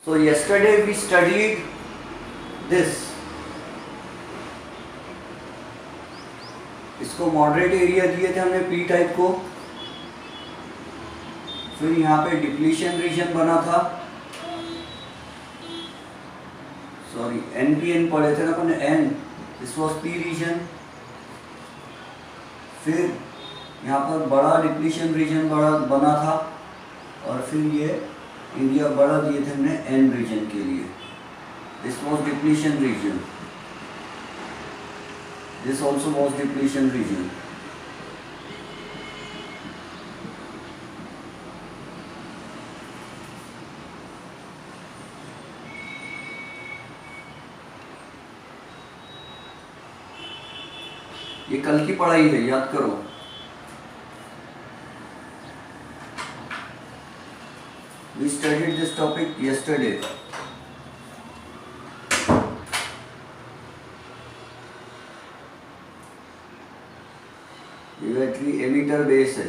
So yesterday we studied this. इसको moderate area दिए थे हमने पी टाइप को, फिर यहाँ पे डिप्लीशन रीजन बना था, सॉरी एन पढ़े थे ना अपन N, this was P region. फिर यहाँ पर बड़ा डिप्लीशन रीजन बना था और फिर ये एरिया बड़ा दिए थे हमने एन रीजन के लिए, this was depletion region, this also was depletion region. ये कल की पढ़ाई है, याद करो। We studied this topic yesterday. Battery emitter base है,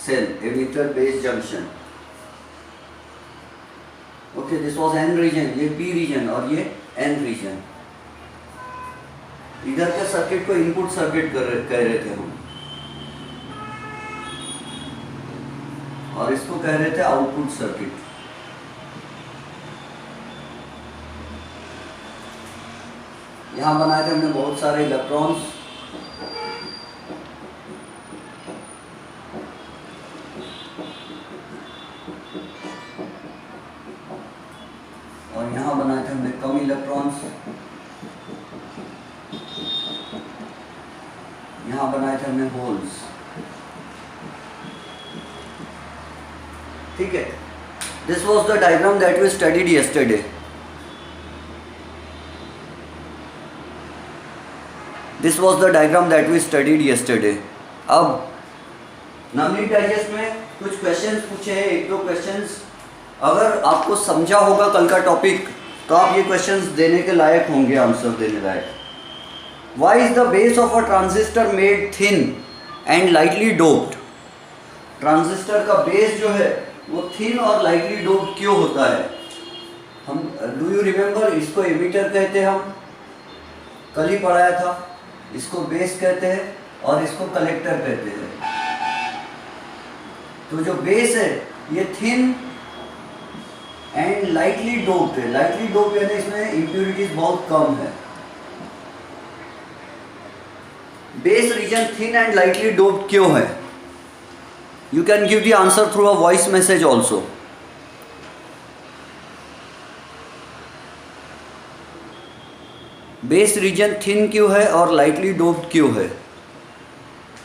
cell emitter base junction. Okay, this was N region, ये पी रीजन और ये एन रीजन। इधर के सर्किट को इनपुट सर्किट कह रहे थे हम, और इसको कह रहे थे आउटपुट सर्किट। यहां बनाए थे हमने बहुत सारे इलेक्ट्रॉन्स, और यहाँ बनाए थे हमने कम इलेक्ट्रॉन्स, यहाँ बनाए थे हमने होल्स। ठीक है, this was the diagram that we studied yesterday. This was the diagram that we studied yesterday. अब नमनी डाइजेस्ट में कुछ क्वेश्चंस पूछे हैं, एक दो क्वेश्चंस। अगर आपको समझा होगा कल का टॉपिक तो आप ये क्वेश्चंस देने के लायक होंगे, आंसर देने लायक। Why is the base of a transistor made thin and lightly doped? Transistor का बेस जो है वो थिन और लाइटली डोप्ड क्यों होता है? हम डू यू रिमेम्बर, इसको एमिटर कहते हैं, हम कल ही पढ़ाया था। इसको बेस कहते हैं और इसको कलेक्टर कहते हैं। तो जो बेस है ये थिन एंड लाइटली डोप्ड है। लाइटली डोप्ड यानी इसमें इम्प्योरिटीज बहुत कम है। Base reason thin and lightly doped क्यों है? You can give the answer through a voice message also. Base reason thin क्यों है और लाइटली डोप्ड क्यों है?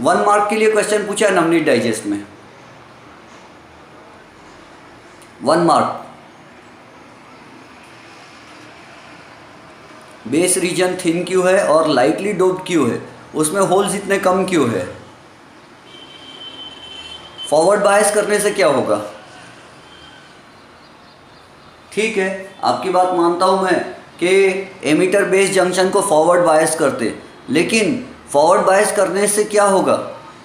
1 मार्क के लिए क्वेश्चन पूछा है नमनी डाइजेस्ट में, 1 मार्क। बेस रीजन थिन क्यों है और लाइटली डोप्ड क्यों है? उसमें होल्स इतने कम क्यों है? फॉरवर्ड बायस करने से क्या होगा? ठीक है, आपकी बात मानता हूं मैं कि एमिटर बेस जंक्शन को फॉरवर्ड बायस करते, लेकिन फॉरवर्ड बायस करने से क्या होगा?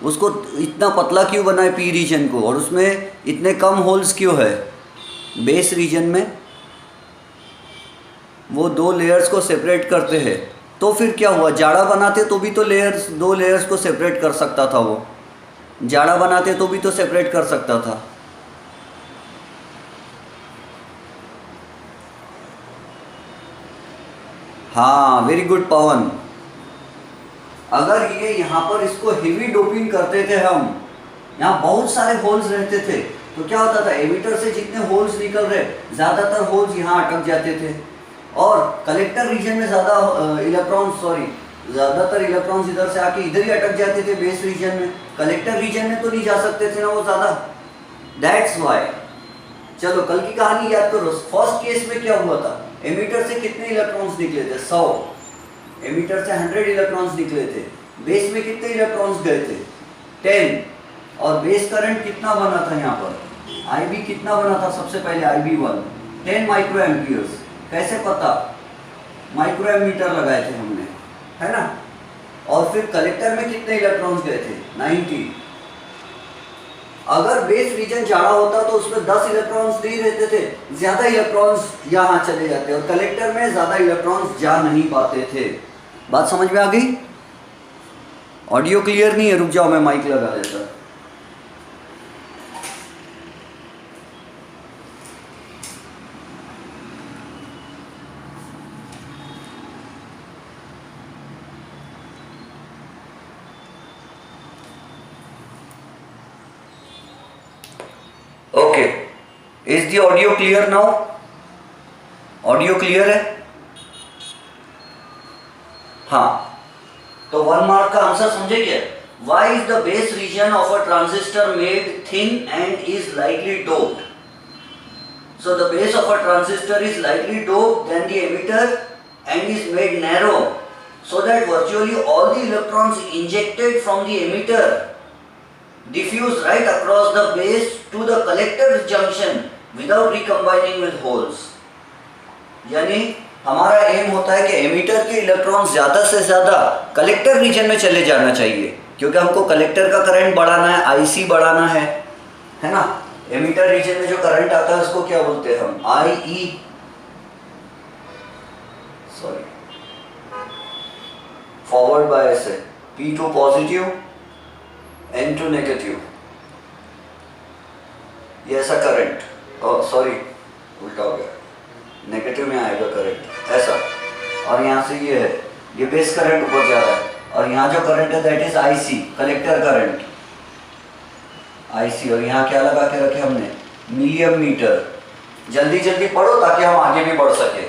उसको इतना पतला क्यों बनाए पी रीजन को, और उसमें इतने कम होल्स क्यों है? बेस रीजन में वो 2 लेयर्स को सेपरेट करते हैं, तो फिर क्या हुआ? जाड़ा बनाते तो भी तो लेयर्स, 2 लेयर्स को सेपरेट कर सकता था। वो जाड़ा बनाते तो भी तो सेपरेट कर सकता था। हाँ, वेरी गुड पवन। अगर ये यहाँ पर इसको हेवी डोपिंग करते थे हम, यहाँ बहुत सारे होल्स रहते थे, तो क्या होता था? एमिटर से जितने होल्स निकल रहे, ज़्यादातर होल्स यहाँ अटक जाते थे, और कलेक्टर रीजन में ज़्यादातर इलेक्ट्रॉन्स इधर से आके इधर ही अटक जाते थे बेस रीजन में। कलेक्टर रीजन में तो नहीं जा सकते थे ना वो ज़्यादा, दैट्स वाई। चलो कल की कहानी याद करो। फर्स्ट केस में क्या हुआ था? एमिटर से कितने इलेक्ट्रॉन्स निकले थे? 100। एमिटर से 100 इलेक्ट्रॉन्स निकले थे। बेस में कितने इलेक्ट्रॉन्स गए थे? 10। और बेस करंट कितना बना था यहाँ पर? IB कितना बना था? सबसे पहले IB1 10 माइक्रो एम्पियर्स। कैसे पता? माइक्रो एमीटर लगाए थे हमने, है ना। और फिर कलेक्टर में कितने इलेक्ट्रॉन्स गए थे? 90। अगर बेस रीजन ज़्यादा होता तो उसमें 10 इलेक्ट्रॉन्स नहीं रहते थे, ज़्यादा इलेक्ट्रॉन्स यहाँ चले जाते और कलेक्टर में ज़्यादा इलेक्ट्रॉन्स जा नहीं पाते थे। बात समझ में आ गई? ऑडियो क्लियर नहीं है, रुक जाओ मैं माइक लगा देता। Okay, is the audio clear now? Audio clear है? हाँ, तो 1 मार्क का आंसर समझे क्या? Why is the base region of a transistor made thin and is lightly doped? So the base of a transistor is lightly doped then the emitter and is made narrow so that virtually all the electrons injected from the emitter diffuse right across the base to the collector junction without recombining with holes। यानी हमारा M होता है कि emitter के electrons ज़्यादा से ज़्यादा collector reason में चले जाना चाहिए, क्योंकि हमको कलेक्टर का करंट बढ़ाना है, आईसी बढ़ाना है ना। एमिटर रीजन में जो करंट आता है उसको क्या बोलते हैं हम? आई, सॉरी, फॉरवर्ड बायस है, P2 पॉजिटिव N2 नेगेटिव, ये ऐसा करंट, सॉरी उल्टा हो गया, नेगेटिव में आएगा करंट ऐसा, और यहाँ से ये है, ये बेस करंट ऊपर जा रहा है, और यहाँ जो करंट है that is IC, collector current IC. और यहाँ क्या लगा के रखे हमने? मिलियम मीटर। जल्दी जल्दी पढ़ो ताकि हम आगे भी बढ़ सके।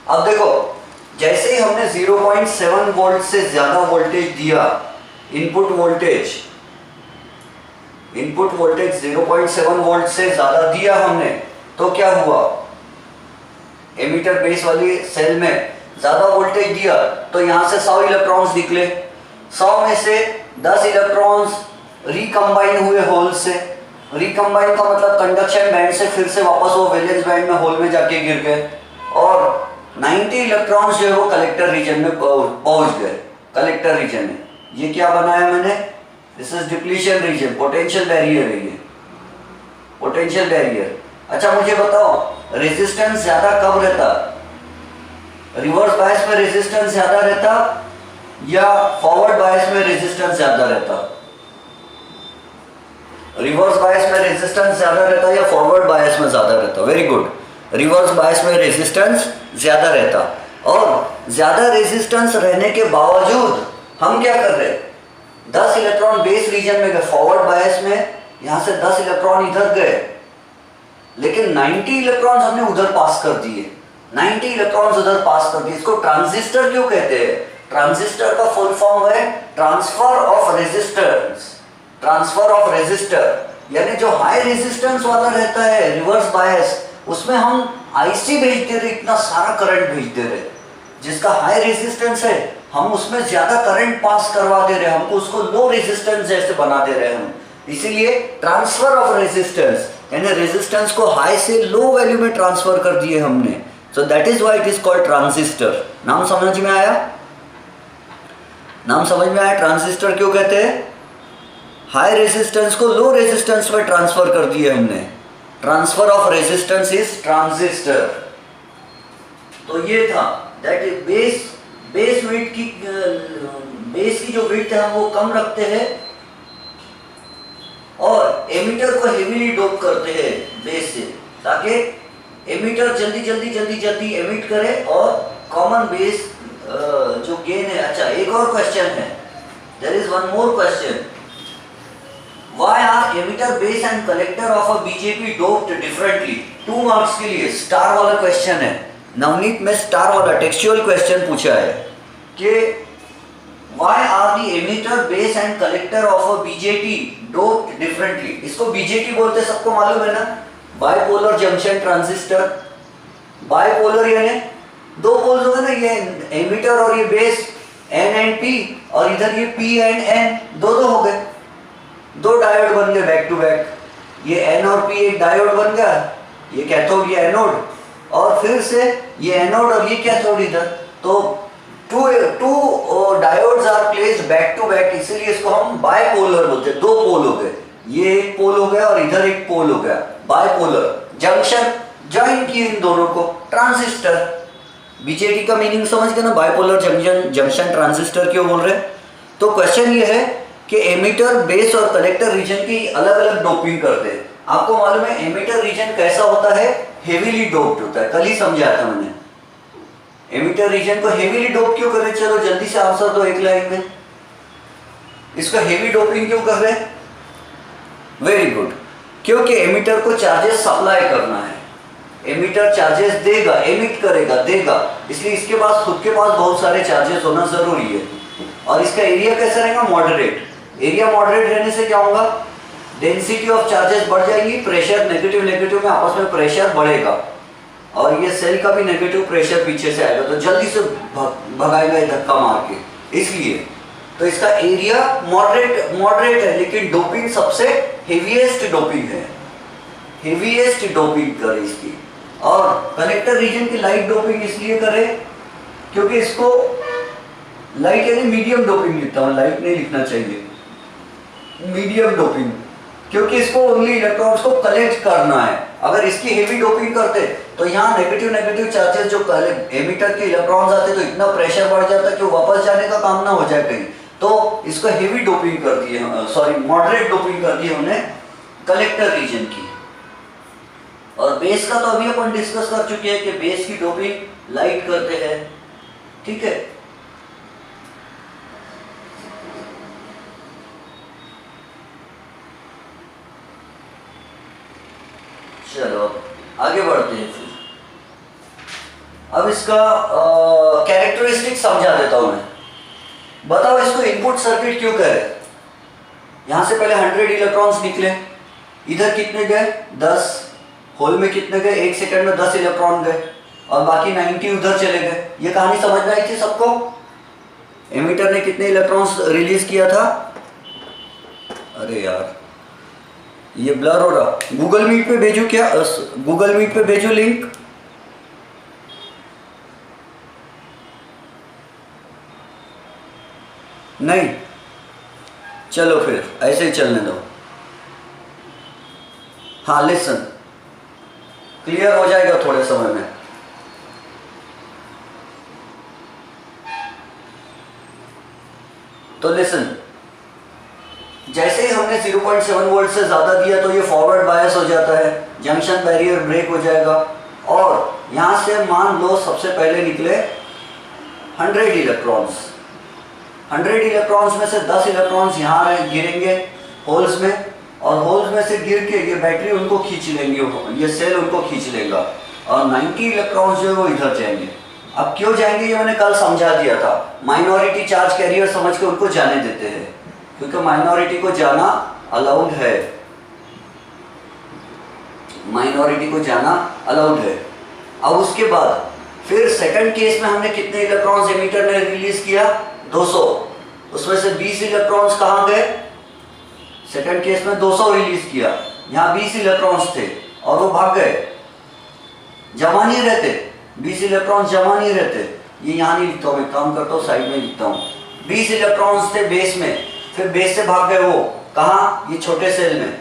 अब देखो, जैसे ही हमने 0.7 वोल्ट से ज्यादा वोल्टेज दिया, इनपुट वोल्टेज 0.7 वोल्ट से ज्यादा दिया हमने, तो क्या हुआ? एमिटर बेस वाली सेल में ज्यादा वोल्टेज दिया तो यहां से 100 इलेक्ट्रॉन्स निकले, 100 में से 10 इलेक्ट्रॉन्स रिकम्बाइन हुए होल से। रिकम्बाइन का मतलब कंडक्शन बैंड से फिर से वापस वो वैलेंस बैंड में होल में जाके गिर गए, और 90 इलेक्ट्रॉन्स जो है वो कलेक्टर रीजन में पहुंच गए। कलेक्टर रीजन में ये क्या बनाया मैंने? This is depletion region, potential barrier है ये, पोटेंशियल बैरियर। अच्छा मुझे बताओ, रेजिस्टेंस ज्यादा कब रहता? रिवर्स बायस में रेजिस्टेंस ज्यादा रहता या फॉरवर्ड बायस में रेजिस्टेंस ज्यादा रहता? रिवर्स बायस में रेजिस्टेंस ज्यादा रहता या फॉरवर्ड बायस में ज्यादा रहता? वेरी गुड, रिवर्स बायस में रेजिस्टेंस ज्यादा रहता। और ज्यादा रेजिस्टेंस रहने के बावजूद हम क्या कर रहे? 10 इलेक्ट्रॉन बेस रीजन में गए, फॉरवर्ड बायस में यहां से 10 इलेक्ट्रॉन इधर गए, लेकिन 90 इलेक्ट्रॉन हमने उधर पास कर दिए, 90 इलेक्ट्रॉन उधर पास कर दिए। इसको ट्रांजिस्टर क्यों कहते हैं? ट्रांजिस्टर का फुल फॉर्म है transfer of resistance. Transfer of resistor यानी जो हाई रेजिस्टेंस वाला रहता है रिवर्स बायस, उसमें हम आईसी भेज दे रहे, इतना सारा करंट भेज दे रहे। जिसका हाई रेजिस्टेंस है हम उसमें ज्यादा करंट पास करवा दे रहे, हमको उसको लो रेजिस्टेंस जैसे बना दे रहे हैं हम। इसीलिए ट्रांसफर ऑफ रेजिस्टेंस, यानी रेजिस्टेंस को हाई से लो वैल्यू में ट्रांसफर कर दिए हमने। So that is why it is called transistor. नाम समझ में आया? नाम समझ में आया? ट्रांजिस्टर क्यों कहते हैं? हाई रेजिस्टेंस को लो रेजिस्टेंस में ट्रांसफर कर दिए हमने। Transfer of resistance is transistor. तो ये था दैट इज बेस विड्थ की, बेस की जो विड्थ है हम वो कम रखते हैं और एमिटर को हेवीली डोप करते हैं बेस से, ताकि एमिटर जल्दी एमिट करे और कॉमन बेस जो गेन है। अच्छा एक और क्वेश्चन है, there is one more question, Why are emitter, base and collector of a BJT doped differently? 2 marks के लिए स्टार वाला क्वेश्चन है। नवनीत में स्टार वाला टेक्सचुअल क्वेश्चन पूछा है कि Why are the emitter, base and collector of a BJT doped differently? इसको BJT बोलते सबको मालूम है ना, बाइपोलर जंक्शन ट्रांजिस्टर। बाइपोलर यानी दो पोल्स हो गए ना, ये एमिटर और ये बेस N एंड P, और इधर ये P एंड N, दो हो गए, दो डायोड बन गए बैक टू बैक। ये N और P एक डायोड बन गया, ये कैथोड ये एनोड, और फिर से ये एनोड और ये कैथोड इधर। तो two diodes are placed back to back, इसीलिए इसको हम बाइपोलर बोलते हैं, दो पोल हो गए। ये एक पोल हो गया और इधर एक पोल हो गया, बायपोलर जंक्शन ज्वाइन किए इन दोनों को, ट्रांजिस्टर। बीजेटी का मीनिंग समझ गए ना, बायपोलर जंक्शन, जंक्शन ट्रांजिस्टर क्यों बोल रहे हैं। तो क्वेश्चन ये है कि एमिटर, बेस और कलेक्टर रीजन की अलग अलग डोपिंग करते हैं। आपको मालूम है एमिटर रीजन कैसा होता है, हेवीली डोप्ड होता है, कल ही समझाया था मैंने। एमिटर रीजन को हेवीली डोप क्यों कर रहे, चलो जल्दी से आंसर दो एक लाइन में। इसका हेवी डोपिंग क्यों कर रहे हैं, वेरी गुड, क्योंकि एमिटर को चार्जेस सप्लाई करना है। एमिटर चार्जेस देगा, एमिट करेगा, देगा, इसलिए इसके पास खुद के पास बहुत सारे चार्जेस होना जरूरी है। और इसका एरिया कैसा रहेगा, मॉडरेट। एरिया मॉडरेट रहने से क्या होगा, डेंसिटी ऑफ चार्जेस बढ़ जाएगी, प्रेशर नेगेटिव नेगेटिव में आपस में प्रेशर बढ़ेगा और ये सेल का भी नेगेटिव प्रेशर पीछे से आएगा तो जल्दी से भगाएगा ये धक्का मार के, इसलिए। तो इसका एरिया मॉडरेट है, लेकिन डोपिंग सबसे हेवीएस्ट डोपिंग है, हेवीएस्ट डोपिंग करे इसकी। और कलेक्टर रीजन की लाइट डोपिंग इसलिए करे क्योंकि इसको लाइट यानी मीडियम डोपिंग लिखता हूँ, लाइट नहीं लिखना चाहिए, मीडियम डोपिंग, क्योंकि इसको ओनली इलेक्ट्रॉन्स को कलेक्ट करना है। अगर इसकी हेवी डोपिंग करते तो यहाँ नेगेटिव नेगेटिव चार्जेस जो एमिटर के इलेक्ट्रॉन्स आते तो इतना प्रेशर बढ़ जाता कि वापस जाने का काम ना हो जाए कहीं। तो इसको हेवी डोपिंग कर दी है, सॉरी मॉडरेट डोपिंग कर दी है उन्हें कलेक्टर रीजन की। और बेस का तो अभी अपन डिस्कस कर चुके हैं कि बेस की डोपिंग लाइट करते हैं, ठीक है। चलो आगे बढ़ते हैं फिर। अब इसका कैरेक्टरिस्टिक समझा देता हूं मैं। बताओ इसको इनपुट सर्किट क्यों कह रहे, यहां से पहले 100 इलेक्ट्रॉन्स निकले, इधर कितने गए 10, होल में कितने गए, 1 सेकंड में 10 इलेक्ट्रॉन गए और बाकी 90 उधर चले गए। ये कहानी समझ में आई थी सबको। एमिटर ने कितने इलेक्ट्रॉन्स रिलीज किया था, अरे यार ये ब्लर हो रहा, गूगल मीट पे भेजू क्या, गूगल मीट पे भेजू लिंक, नहीं, चलो फिर ऐसे ही चलने दो। हाँ लिसन, क्लियर हो जाएगा थोड़े समय में। तो लिसन, जैसे ही हमने 0.7 वोल्ट से ज़्यादा दिया तो ये फॉरवर्ड बायस हो जाता है, जंक्शन बैरियर ब्रेक हो जाएगा और यहाँ से मान लो सबसे पहले निकले 100 इलेक्ट्रॉन्स। 100 इलेक्ट्रॉन्स में से 10 इलेक्ट्रॉन्स यहाँ गिरेंगे होल्स में और होल्स में से गिर के ये बैटरी उनको खींच लेंगे, ये सेल उनको खींच लेगा और 90 इलेक्ट्रॉन्स जो है वो इधर जाएंगे। अब क्यों जाएंगे ये मैंने कल समझा दिया था, माइनॉरिटी चार्ज कैरियर समझ के उनको जाने देते हैं क्योंकि माइनॉरिटी को जाना अलाउड है, माइनॉरिटी को जाना अलाउड है। अब उसके बाद फिर सेकंड केस में हमने कितने इलेक्ट्रॉन्स एमिटर ने रिलीज किया, 200, उसमें से 20 इलेक्ट्रॉन्स कहाँ गए, सेकंड केस में 200 रिलीज किया, यहाँ 20 इलेक्ट्रॉन्स थे और वो भाग गए, जमा नहीं रहते, 20 इलेक्ट्रॉन्स जमा नहीं रहते। ये यहाँ नहीं लिखता हूँ, मैं काम करता हूँ साइड में लिखता हूँ। 20 इलेक्ट्रॉन्स थे बेस में, फिर बेस से भाग गए वो कहाँ, ये छोटे सेल में,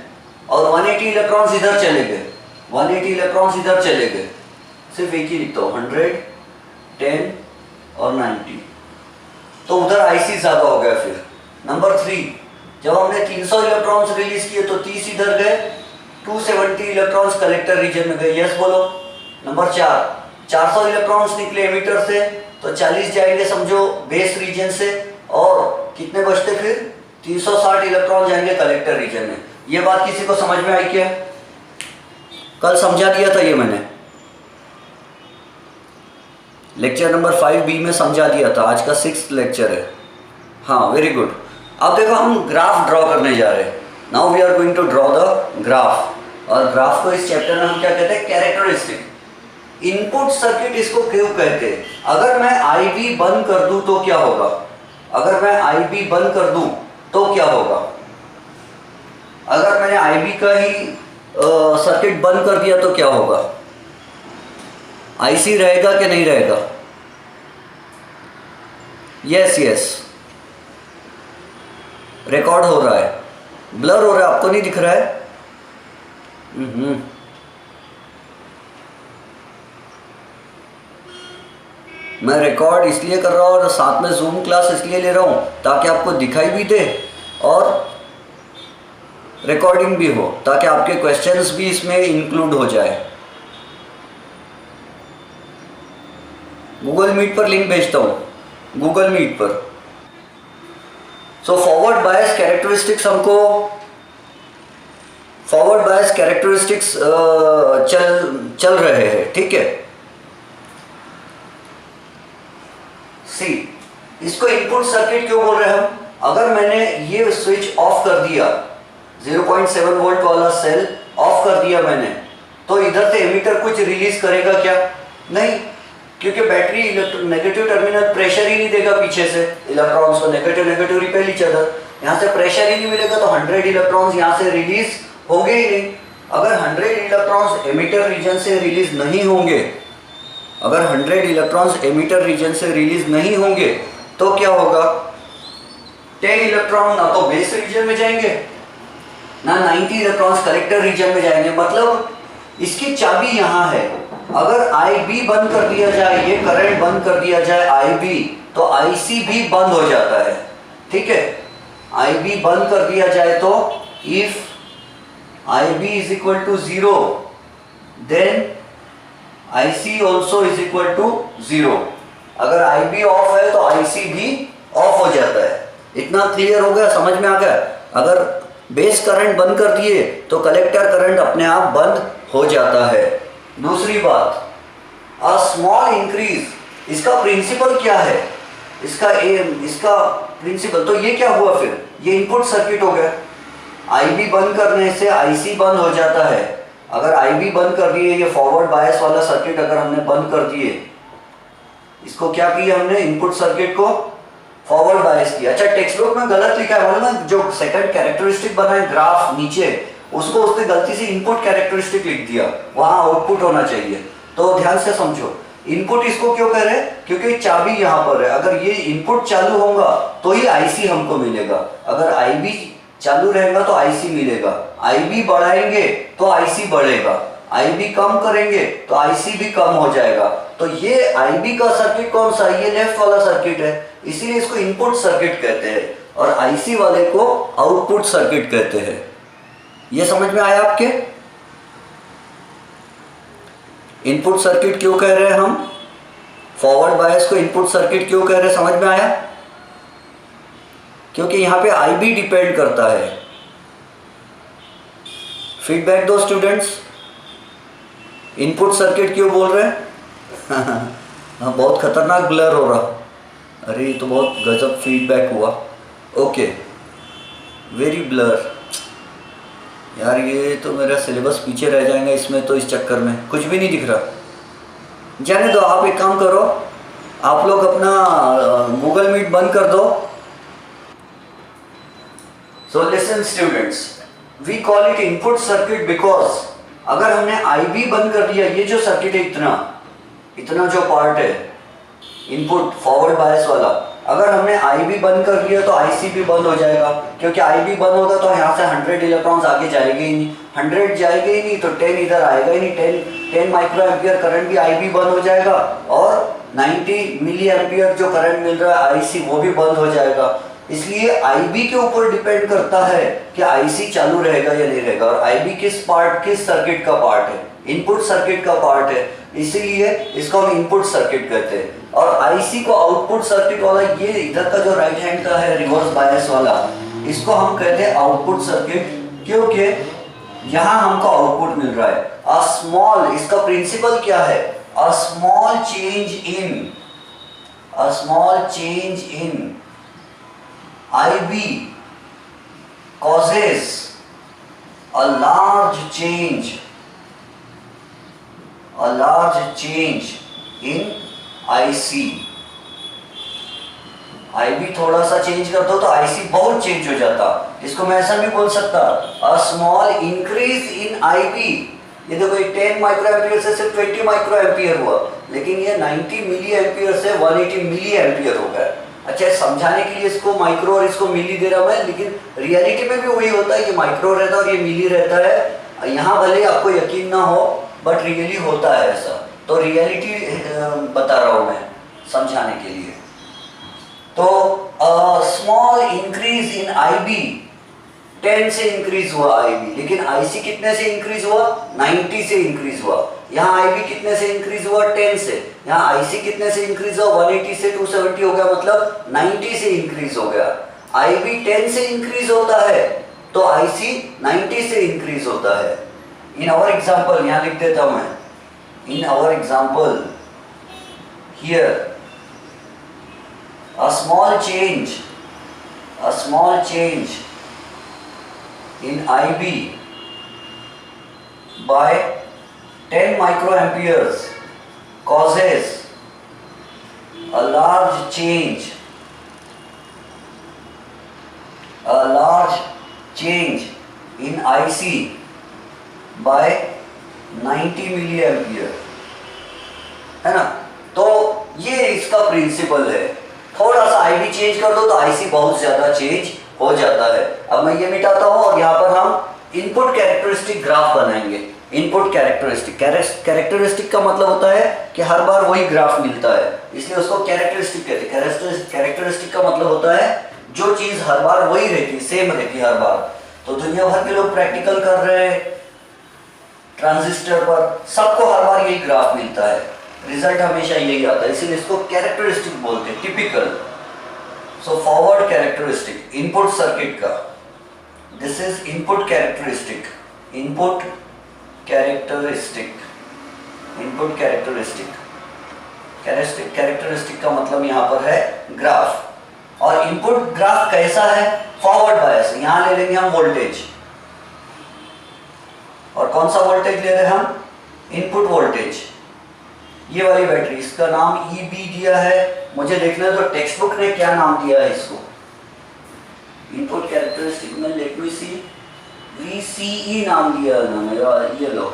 और 180 इलेक्ट्रॉन्स इधर चले गए, 180 इलेक्ट्रॉन्स इधर चले गए। सिर्फ एक ही लिखता हूँ, 100, 10 और 90। तो उधर आईसी ज्यादा हो गया। फिर नंबर 3, जब हमने 300 इलेक्ट्रॉन्स रिलीज किए तो 30 इधर गए, 270 इलेक्ट्रॉन्स कलेक्टर रीजन में गए, यस बोलो। नंबर 4, 400 इलेक्ट्रॉन्स निकले एमिटर से तो 40 जाएंगे समझो बेस रीजन से और कितने बचते फिर 360 इलेक्ट्रॉन जाएंगे कलेक्टर रीजन में। ये बात किसी को समझ में आई क्या, कल समझा दिया था ये मैंने, लेक्चर नंबर 5B में समझा दिया था, आज का 6th लेक्चर है। हाँ वेरी गुड। अब देखो हम ग्राफ ड्रॉ करने जा रहे हैं, now we are going to draw the graph. और ग्राफ को इस चैप्टर में हम क्या कहते हैं, कैरेक्टरिस्टिक। इनपुट सर्किट इसको क्यों कहते हैं, अगर मैं IB बंद कर दूं तो क्या होगा, अगर मैं IB बंद कर दूं तो क्या होगा, अगर मैंने IB का ही सर्किट बंद कर दिया तो क्या होगा, IC रहेगा कि नहीं रहेगा, यस यस रिकॉर्ड हो रहा है। ब्लर हो रहा है, आपको नहीं दिख रहा है? मैं रिकॉर्ड इसलिए कर रहा हूँ और साथ में जूम क्लास इसलिए ले रहा हूँ ताकि आपको दिखाई भी दे और रिकॉर्डिंग भी हो, ताकि आपके क्वेश्चंस भी इसमें इंक्लूड हो जाए। गूगल मीट पर लिंक भेजता हूँ, गूगल मीट पर। सो फॉरवर्ड बायस कैरेक्टरिस्टिक्स हमको फॉरवर्ड बायस कैरेक्टरिस्टिक्स चल रहे हैं, ठीक है। सी, इसको इनपुट सर्किट क्यों बोल रहे हैं हम? अगर मैंने ये स्विच ऑफ कर दिया, 0.7 वोल्ट वाला सेल ऑफ कर दिया मैंने, तो इधर से एमिटर कुछ रिलीज करेगा क्या? नहीं, क्योंकि बैटरी नेगेटिव टर्मिनल प्रेशर ही नहीं देगा पीछे से इलेक्ट्रॉन्स को, negative negative repel each other, यहाँ से प्रेशर ही नहीं मिलेगा, तो 100 इलेक्ट्रॉन्स यहाँ से रिलीज होंगे ही नहीं। अगर 100 इलेक्ट्रॉन्स एमिटर रीजन से रिलीज नहीं होंगे, अगर 100 इलेक्ट्रॉन्स एमिटर रीजन से रिलीज नहीं होंगे तो क्या होगा? 10 इलेक्ट्रॉन ना तो बेस रीजन में जाएंगे, ना 90 इलेक्ट्रॉन्स कलेक्टर रीजन में जाएंगे। मतलब इसकी चाबी यहाँ है। अगर IB बंद कर दिया जाए, ये करंट बंद कर दिया जाए IB, तो IC भी बंद हो जाता है, ठीक है। IB बंद कर दिया जाए तो if IB is equal to 0, then IC also is equal to 0। अगर IB ऑफ है तो IC भी ऑफ हो जाता है। इतना क्लियर हो गया, समझ में आ गया? अगर बेस करंट बंद कर दिए तो कलेक्टर करंट अपने आप बंद हो जाता है। दूसरी बात, अ स्मॉल इंक्रीज, इसका प्रिंसिपल क्या है? इसका प्रिंसिपल, तो ये क्या हुआ फिर? ये इनपुट सर्किट हो गया। IB बंद करने से IC बंद हो जाता है। अगर IB बंद कर दिए, ये फॉरवर्ड बायस वाला सर्किट अगर हमने बंद कर दिए, इसको क्या किया हमने? इनपुट सर्किट को फॉरवर्ड बायस किया। अच्छा, टेक्स्ट बुक में गलत लिखा है ना, जो सेकंड कैरेक्टरिस्टिक बना है ग्राफ नीचे, उसको उसने गलती से इनपुट कैरेक्टरिस्टिक लिख दिया, वहां आउटपुट होना चाहिए। तो ध्यान से समझो, इनपुट इसको क्यों कह रहे हैं? क्योंकि चाबी यहाँ पर है। अगर ये इनपुट चालू होगा तो ही IC हमको मिलेगा। अगर IB चालू रहेगा तो IC मिलेगा। IB बढ़ाएंगे तो IC बढ़ेगा, IB कम करेंगे तो IC भी कम हो जाएगा। तो ये IB का सर्किट कौन सा? ये लेफ्ट वाला सर्किट है, इसीलिए इसको इनपुट सर्किट कहते हैं, और IC वाले को आउटपुट सर्किट कहते हैं। ये समझ में आया आपके? इनपुट सर्किट क्यों कह रहे हैं हम? फॉरवर्ड बायस को इनपुट सर्किट क्यों कह रहे हैं, समझ में आया? क्योंकि यहाँ पे IB डिपेंड करता है। फीडबैक दो स्टूडेंट्स, इनपुट सर्किट क्यों बोल रहे हैं? हाँ, बहुत खतरनाक ब्लर हो रहा। अरे ये तो बहुत गजब फीडबैक हुआ। Okay, very blur. यार ये तो मेरा सिलेबस पीछे रह जाएगा इसमें, तो इस चक्कर में कुछ भी नहीं दिख रहा। जाने दो, आप एक काम करो, आप लोग अपना गूगल मीट बंद कर दो। So listen students, we call it input circuit because अगर हमने IB बंद कर दिया, ये जो सर्किट है इतना जो पार्ट है इनपुट फॉरवर्ड बायस वाला, अगर हमने IB बंद कर दिया तो IC भी बंद हो जाएगा। क्योंकि IB बंद होगा तो यहाँ से 100 इलेक्ट्रॉन्स आगे जाएंगे ही नहीं, 100 जाएंगे ही नहीं तो 10 इधर आएगा ही नहीं। 10 माइक्रो एम्पियर करंट भी IB बंद हो जाएगा, और 90 मिली एम्पियर जो करंट मिल रहा है IC वो भी बंद हो जाएगा। इसलिए IB के ऊपर डिपेंड करता है कि IC चालू रहेगा या नहीं रहेगा। और IB किस सर्किट का पार्ट है? इनपुट सर्किट का पार्ट है, इसीलिए इसको हम इनपुट सर्किट कहते हैं। और IC को आउटपुट सर्किट वाला, ये इधर का जो राइट हैंड का है रिवर्स बायस वाला, इसको हम कहते हैं आउटपुट सर्किट, क्योंकि यहाँ हमको आउटपुट मिल रहा है। अ स्मॉल, इसका प्रिंसिपल क्या है? A small change in IB causes a large change in IC। IB थोड़ा सा चेंज कर दो तो IC बहुत चेंज हो जाता। इसको मैं ऐसा भी बोल सकता, a small increase in IB। ये देखो, ये 10 माइक्रो एम्पियर से सिर्फ 20 माइक्रो एम्पियर हुआ, लेकिन ये 90 मिली एम्पियर से 180 मिली एम्पियर हो गया। अच्छा, समझाने के लिए इसको माइक्रो और इसको मिली दे रहा हूं मैं, लेकिन रियलिटी में भी वही होता है, ये माइक्रो रहता है और ये मिली रहता है। यहाँ भले आपको यकीन ना हो बट रियली होता है ऐसा, तो रियलिटी बता रहा हूं मैं समझाने के लिए। तो स्मॉल इंक्रीज इन आईबी 10 से इंक्रीज हुआ आईबी, लेकिन आईसी कितने से इंक्रीज हुआ? 90 से इंक्रीज हुआ। यहाँ आईबी कितने से इंक्रीज हुआ? 10 से। यहाँ आईसी कितने से इंक्रीज हुआ? 180 से 270 हो गया, मतलब 90 से इंक्रीज हो गया। आईबी 10 से इंक्रीज होता है तो आईसी 90 से इंक्रीज होता है। इन आवर एग्जाम्पल, यहाँ लिख देता हूं मैं, in our example here a small change in IB by 10 microamperes causes a large change in IC by 90 milliampere, है ना। तो ये इसका प्रिंसिपल है। थोड़ा सा आईबी चेंज कर दो तो आईसी बहुत ज्यादा चेंज हो जाता है। अब मैं ये मिटाता हूं और यहाँ पर हम इनपुट कैरेक्टरिस्टिक ग्राफ बनाएंगे। इनपुट कैरेक्टरिस्टिक का मतलब होता है कि हर बार वही ग्राफ मिलता है, इसलिए उसको कैरेक्टरिस्टिक कहते हैं। कैरेक्टरिस्टिक का मतलब होता है जो चीज हर बार वही रहती, सेम रहती हर बार। तो दुनिया भर के लोग प्रैक्टिकल कर रहे हैं ट्रांजिस्टर पर, सबको हर बार यही ग्राफ मिलता है, रिजल्ट हमेशा यही आता है, इसीलिए इसको कैरेक्टरिस्टिक बोलते हैं, typical. So forward characteristic input circuit का, this is input characteristic. Input characteristic का मतलब यहाँ पर है ग्राफ। और इनपुट ग्राफ कैसा है? Forward bias. यहाँ ले लेंगे हम वोल्टेज, और कौन सा वोल्टेज ले रहे हैं हम? Input voltage. ये वाली बैटरी, इसका नाम EB दिया है, मुझे देखना है तो टेक्स्ट बुक ने क्या नाम दिया है इसको। इनपुट कैरेक्टरिस्टिक में लेट मी सी, VCE नाम दिया है उन्होंने, ये लो।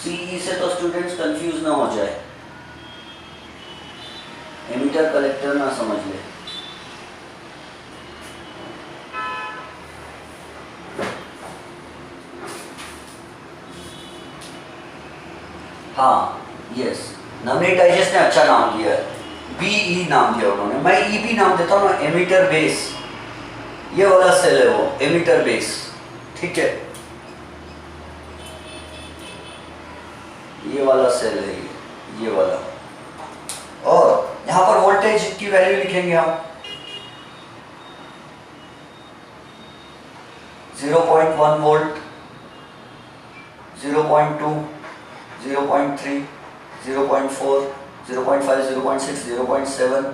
CE से तो स्टूडेंट्स कंफ्यूज ना हो जाए, एमीटर कलेक्टर ना समझ ले। हाँ, यस, नवनीत डाइजेस्ट ने अच्छा नाम दिया है, BE नाम दिया उन्होंने, मैं EB नाम देता हूँ ना, एमीटर बेस। ये वाला सेल है वो, एमीटर बेस, ठीक है, ये वाला सेल है ये वाला। और यहाँ पर वोल्टेज की वैल्यू लिखेंगे हम 0.1 वोल्ट, 0.2, 0.3, 0.4, 0.5, 0.6, 0.7।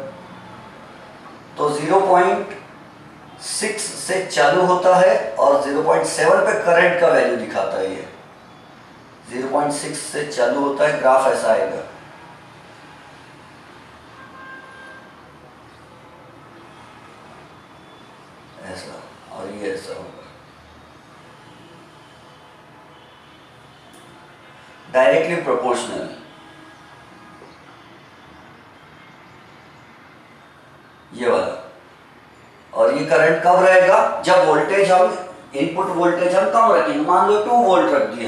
तो 0.6 से चालू होता है और 0.7 पे करंट का वैल्यू दिखाता है। ये 0.6 से चालू होता है, ग्राफ ऐसा आएगा। ऐसा, और ये ऐसा होगा। डायरेक्टली प्रोपोर्शनल, ये वाला। और ये करंट कब रहेगा? जब वोल्टेज हम, इनपुट वोल्टेज हम कम रखेंगे, मान लो 2 वोल्ट रख दिए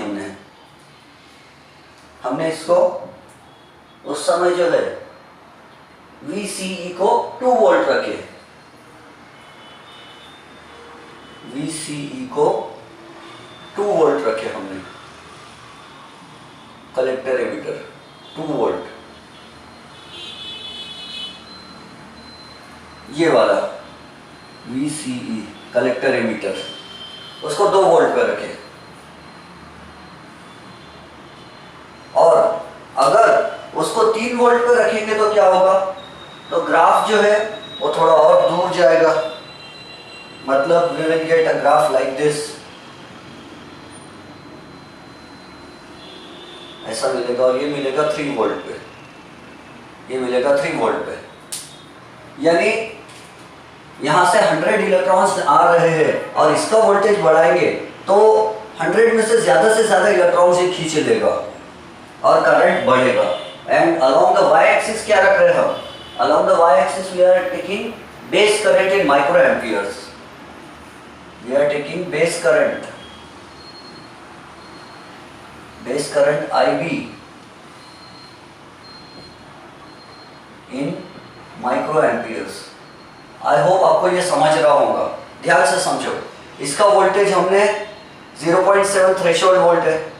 हमने इसको, उस समय जो है VCE को 2 वोल्ट रखे, VCE को 2 वोल्ट रखे हमने, कलेक्टर एमीटर 2 वोल्ट, ये वाला VCE कलेक्टर एमीटर, उसको 2 वोल्ट पर रखे। और अगर उसको 3 वोल्ट पर रखेंगे तो क्या होगा? तो ग्राफ जो है वो थोड़ा और दूर जाएगा, मतलब we will get a graph like this, ऐसा मिलेगा। और ये मिलेगा 3 वोल्ट पे, ये मिलेगा 3 वोल्ट पे, यानी यहां से 100 इलेक्ट्रॉन्स आ रहे हैं और इसका वोल्टेज बढ़ाएंगे तो 100 में से ज्यादा इलेक्ट्रॉन्स ये खींच लेगा और करंट बढ़ेगा। And along the y axis क्या रख रहे हैं हम? Along the y axis we are taking base current in microamperes. We are taking base current IB in microamperes. I hope आपको ये समझ रहा होगा, ध्यान से समझो। इसका वोल्टेज हमने 0.7 थ्रेशोल्ड वोल्ट है,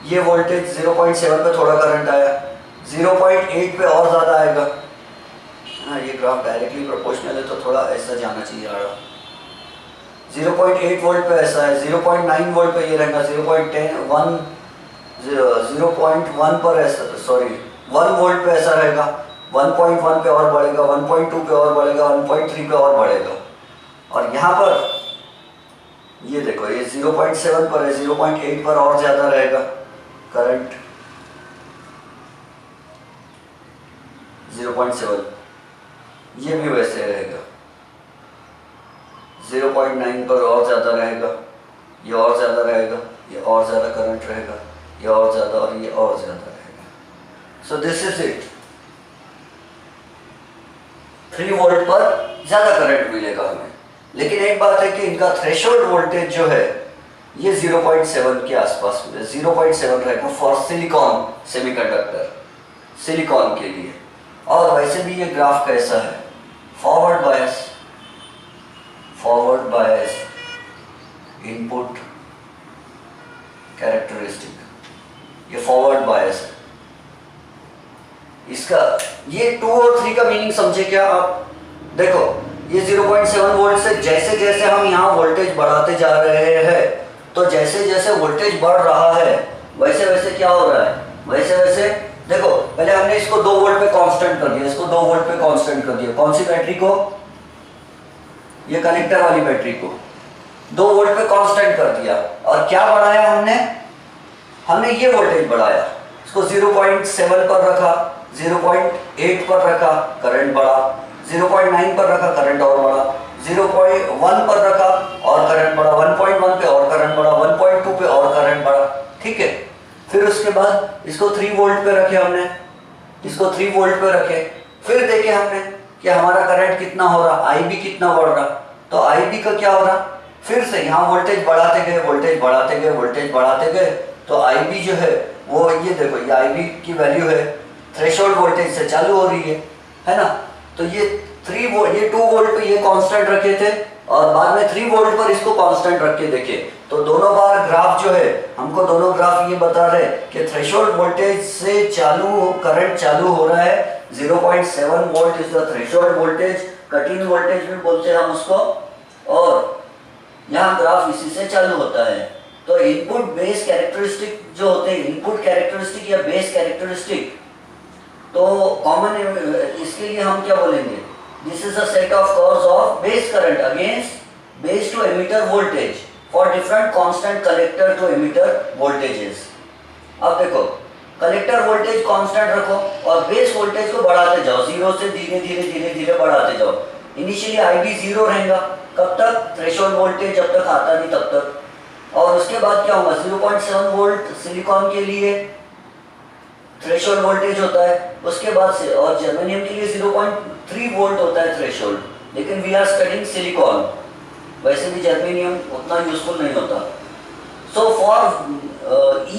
ये वोल्टेज 0.7 पे थोड़ा करंट आया, 0.8 पे और ज़्यादा आएगा। हाँ, ये ग्राफ डायरेक्टली प्रोपोर्शनल है तो थोड़ा ऐसा जाना चाहिए। 0.8 वोल्ट पे ऐसा है, 0.9 वोल्ट पे ये रहेगा, 0.1 पर ऐसा, सॉरी 1 वोल्ट पे ऐसा रहेगा, 1.1 पे और बढ़ेगा, 1.2 पे और बढ़ेगा, 1.3 पे और बढ़ेगा। और यहाँ पर ये देखो, ये 0.7 पर है, 0.8 पर और ज़्यादा रहेगा करंट, 0.7। ये भी वैसे रहेगा, 0.9 पर और ज़्यादा रहेगा, ये और ज़्यादा रहेगा, ये और ज़्यादा करंट रहेगा, ये और ज़्यादा और ये और ज़्यादा रहेगा। So this is it. 3 volt पर ज़्यादा करंट मिलेगा हमें, लेकिन एक बात है कि इनका थ्रेशोल्ड वोल्टेज जो है ये 0.7 के आसपास में, 0.7 रहेगा फॉर सिलिकॉन सेमीकंडक्टर, सिलिकॉन के लिए। और वैसे भी ये ग्राफ कैसा है, फॉरवर्ड बायस इनपुट कैरेक्टरिस्टिक, ये फॉरवर्ड बायस है। इसका ये 2 और 3 का मीनिंग समझे क्या आप? देखो, ये 0.7 वोल्ट से जैसे जैसे हम यहाँ वोल्टेज बढ़ाते जा रहे हैं, तो जैसे जैसे वोल्टेज बढ़ रहा है वैसे वैसे क्या हो रहा है, वैसे वैसे देखो, पहले हमने इसको 2 वोल्ट पे कांस्टेंट कर दिया, इसको 2 वोल्ट पे कांस्टेंट कर दिया। कौन सी बैटरी को? ये कनेक्टर वाली बैटरी को 2 वोल्ट पे कांस्टेंट कर दिया। और क्या बढ़ाया हमने ये वोल्टेज बढ़ाया, इसको 0.7 पर रखा, 0.8 पर रखा, करंट बढ़ा, 0.9 पर रखा, करंट और बढ़ा, 0.1 पर रखा और करंट बढ़ा, 1.1 पे और करंट बढ़ा, 1.2 पे और करंट बढ़ा। ठीक है, फिर उसके बाद इसको 3 वोल्ट पे रखे हमने, इसको 3 वोल्ट पे रखे, फिर देखे हमने कि हमारा करंट कितना हो रहा, आईबी कितना बढ़ रहा। तो आईबी का क्या हो रहा, फिर से यहाँ वोल्टेज बढ़ाते गए, वोल्टेज बढ़ाते गए, वोल्टेज बढ़ाते गए, तो आईबी जो है वो ये देखो, ये आईबी की वैल्यू है थ्रेशोल्ड वोल्टेज से चालू हो रही है ना। तो ये 3 वोल्ट, ये 2 वोल्ट पे ये कांस्टेंट रखे थे और बाद में 3 वोल्ट पर इसको कांस्टेंट रख के देखे, तो दोनों बार ग्राफ जो है, हमको दोनों ग्राफ ये बता रहे कि थ्रेशोल्ड वोल्टेज से करंट चालू हो रहा है, 0.7 volt is the threshold voltage, cut in voltage भी बोलते हैं हम उसको, और यहाँ ग्राफ इसी से चालू होता है। तो इनपुट बेस कैरेक्टरिस्टिक जो होते हैं, इनपुट कैरेक्टरिस्टिक या बेस कैरेक्टरिस्टिक, तो कॉमन इसके लिए हम क्या बोलेंगे, this is a set of curves of base current against base to emitter voltage for different constant collector to emitter voltages. अब देखो, कलेक्टर वोल्टेज कांस्टेंट रखो और बेस वोल्टेज को बढ़ाते जाओ, 0 से धीरे धीरे धीरे धीरे बढ़ाते जाओ। इनिशियली आईबी 0 रहेगा, कब तक? थ्रेशोल्ड वोल्टेज जब तक आता नहीं तब तक। और उसके बाद क्या होगा, 0.7 वोल्ट सिलिकॉन के लिए थ्रेशोल्ड वोल्टेज होता है, उसके बाद से, और जर्मेनियम के लिए 0.3 वोल्ट होता है थ्रेशोल्ड, लेकिन वी आर स्टडिंग सिलिकॉन, वैसे भी जर्मेनियम उतना यूजफुल नहीं होता। So for